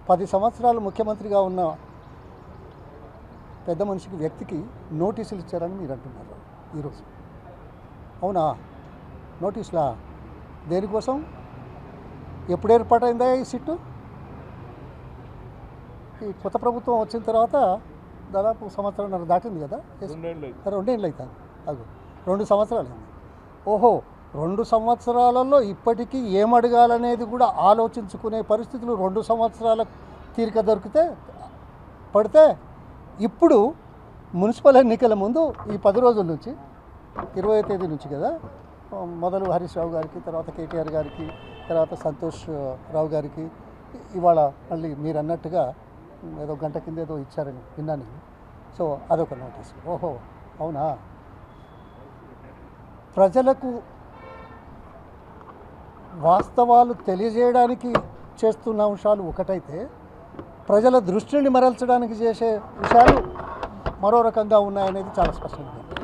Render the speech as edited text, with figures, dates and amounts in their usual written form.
10 సంవత్సరాలు ముఖ్యమంత్రిగా ఉన్న పెద్ద మనిషికి వ్యక్తికి నోటీసులు ఇచ్చారని మీరు అంటున్నారు ఈరోజు. అవునా? నోటీసులా? దేనికోసం? ఎప్పుడు ఏర్పాటైందా ఈ సిట్టు? ఈ కొత్త ప్రభుత్వం వచ్చిన తర్వాత దాదాపు సంవత్సరంన్నర దాటింది కదా. 2 ఏళ్ళు అవుతుంది. అది 2 సంవత్సరాలు అయింది. ఓహో, 2 సంవత్సరాలలో ఇప్పటికీ ఏమడగాలనేది కూడా ఆలోచించుకునే పరిస్థితులు 2 సంవత్సరాల తీరిక పడితే ఇప్పుడు మున్సిపల్ ఎన్నికల ముందు ఈ 10 రోజుల నుంచి 20వ తేదీ నుంచి కదా, మొదలు హరీష్ రావు గారికి, తర్వాత కేటీఆర్ గారికి, తర్వాత సంతోష్ రావు గారికి, ఇవాళ మళ్ళీ మీరు అన్నట్టుగా ఏదో గంట కింద ఏదో ఇచ్చారని విన్నాను. సో అదొక నోటీసు. ఓహో, అవునా? ప్రజలకు వాస్తవాలు తెలియజేయడానికి చేస్తున్న అంశాలు ఒకటైతే, ప్రజల దృష్టిని మరల్చడానికి చేసే విషయాలు మరో రకంగా ఉన్నాయనేది చాలా స్పష్టంగా ఉంది.